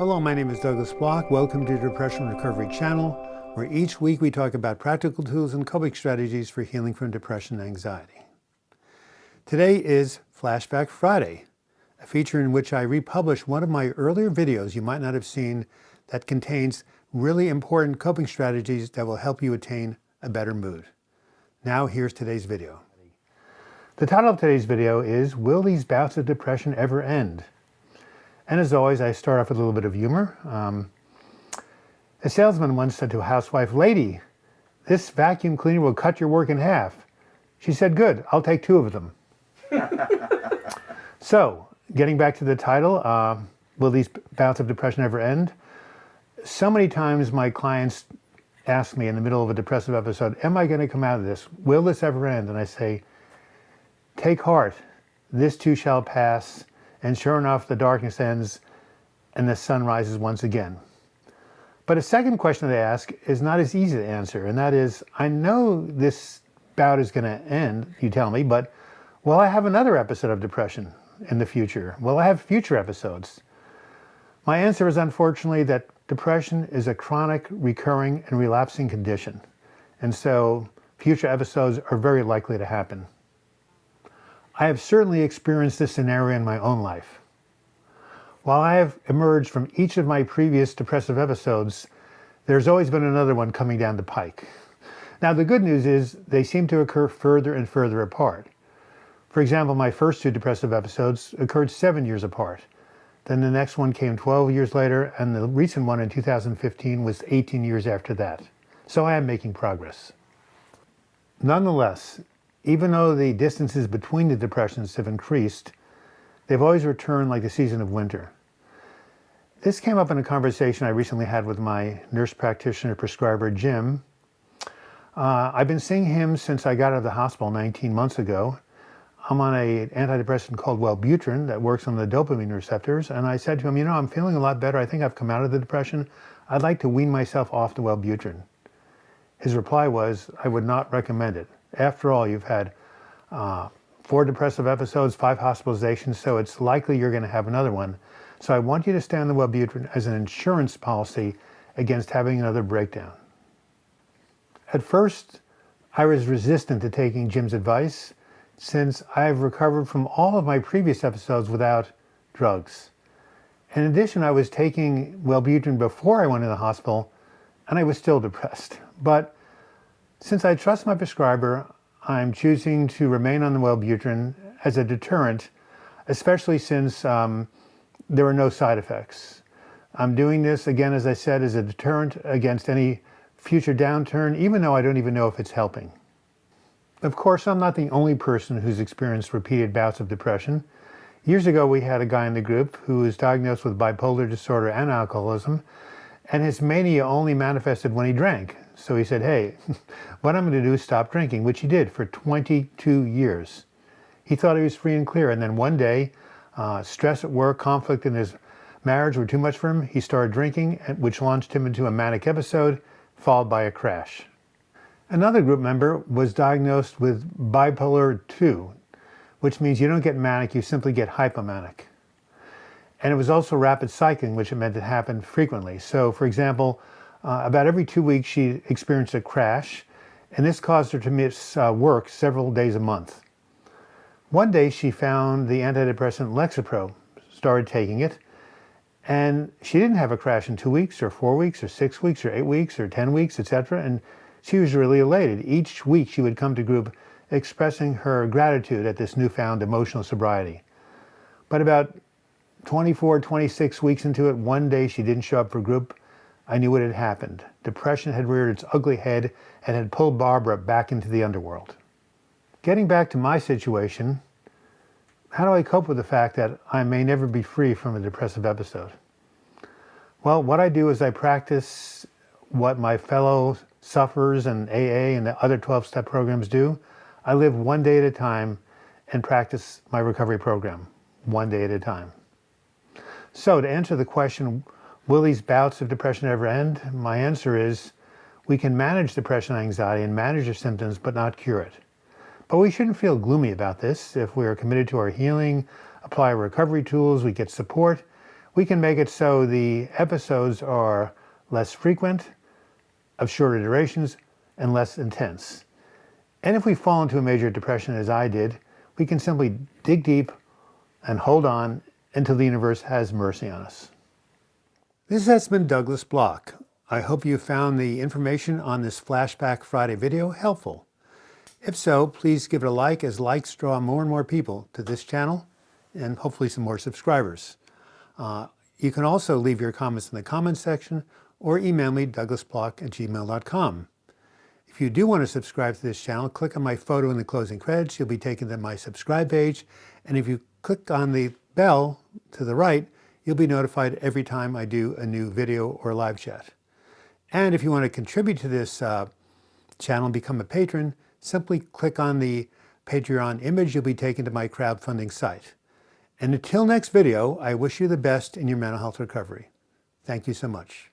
Hello, my name is Douglas Bloch. Welcome to the Depression Recovery Channel, where each week we talk about practical tools and coping strategies for healing from depression and anxiety. Today is Flashback Friday, a feature in which I republish one of my earlier videos you might not have seen that contains really important coping strategies that will help you attain a better mood. Now here's today's video. The title of today's video is, Will These Bouts of Depression Ever End? And as always, I start off with a little bit of humor. A salesman once said to a housewife, "Lady, this vacuum cleaner will cut your work in half." She said, "Good, I'll take 2 of them." So, getting back to the title, will these bouts of depression ever end? So many times my clients ask me in the middle of a depressive episode, am I going to come out of this? Will this ever end? And I say, take heart, this too shall pass. And sure enough, the darkness ends and the sun rises once again. But a second question they ask is not as easy to answer, and that is, I know this bout is going to end, you tell me, but will I have another episode of depression in the future? Will I have future episodes? My answer is unfortunately that depression is a chronic, recurring, and relapsing condition, and so future episodes are very likely to happen. I have certainly experienced this scenario in my own life. While I have emerged from each of my previous depressive episodes, there's always been another one coming down the pike. Now, the good news is they seem to occur further and further apart. For example, my first 2 depressive episodes occurred 7 years apart. Then the next one came 12 years later, and the recent one in 2015 was 18 years after that. So I am making progress. Nonetheless, even though the distances between the depressions have increased, they've always returned like the season of winter. This came up in a conversation I recently had with my nurse practitioner prescriber, Jim. I've been seeing him since I got out of the hospital 19 months ago. I'm on an antidepressant called Wellbutrin that works on the dopamine receptors, and I said to him, I'm feeling a lot better. I think I've come out of the depression. I'd like to wean myself off the Wellbutrin. His reply was, I would not recommend it. After all, you've had 4 depressive episodes, 5 hospitalizations, so it's likely you're going to have another one. So I want you to stay on the Wellbutrin as an insurance policy against having another breakdown. At first, I was resistant to taking Jim's advice since I've recovered from all of my previous episodes without drugs. In addition, I was taking Wellbutrin before I went to the hospital, and I was still depressed. But since I trust my prescriber, I'm choosing to remain on the Wellbutrin as a deterrent, especially since there are no side effects. I'm doing this, again, as I said, as a deterrent against any future downturn, even though I don't even know if it's helping. Of course, I'm not the only person who's experienced repeated bouts of depression. Years ago, we had a guy in the group who was diagnosed with bipolar disorder and alcoholism, and his mania only manifested when he drank. So he said, hey, what I'm going to do is stop drinking, which he did for 22 years. He thought he was free and clear. And then one day, stress at work, conflict in his marriage were too much for him. He started drinking, which launched him into a manic episode, followed by a crash. Another group member was diagnosed with bipolar 2, which means you don't get manic, you simply get hypomanic. And it was also rapid cycling, which meant it happened frequently. So, for example, about every 2 weeks, she experienced a crash, and this caused her to miss work several days a month. One day, she found the antidepressant Lexapro, started taking it, and she didn't have a crash in 2 weeks, or 4 weeks, or 6 weeks, or 8 weeks, or 10 weeks, etc. And she was really elated. Each week, she would come to group expressing her gratitude at this newfound emotional sobriety. But about 24, 26 weeks into it, one day she didn't show up for group. I knew what had happened. Depression had reared its ugly head and had pulled Barbara back into the underworld. Getting back to my situation, how do I cope with the fact that I may never be free from a depressive episode? Well, what I do is I practice what my fellow sufferers and AA and the other 12-step programs do. I live one day at a time and practice my recovery program, one day at a time. So to answer the question, will these bouts of depression ever end? My answer is, we can manage depression and anxiety and manage your symptoms, but not cure it. But we shouldn't feel gloomy about this. If we are committed to our healing, apply recovery tools, we get support, we can make it so the episodes are less frequent, of shorter durations, and less intense. And if we fall into a major depression, as I did, we can simply dig deep and hold on until the universe has mercy on us. This has been Douglas Bloch. I hope you found the information on this Flashback Friday video helpful. If so, please give it a like, as likes draw more and more people to this channel and hopefully some more subscribers. You can also leave your comments in the comments section or email me, douglasbloch@gmail.com. If you do want to subscribe to this channel, click on my photo in the closing credits. You'll be taken to my subscribe page. And if you click on the bell to the right, you'll be notified every time I do a new video or live chat. And if you want to contribute to this channel and become a patron, simply click on the Patreon image. You'll be taken to my crowdfunding site. And until next video, I wish you the best in your mental health recovery. Thank you so much.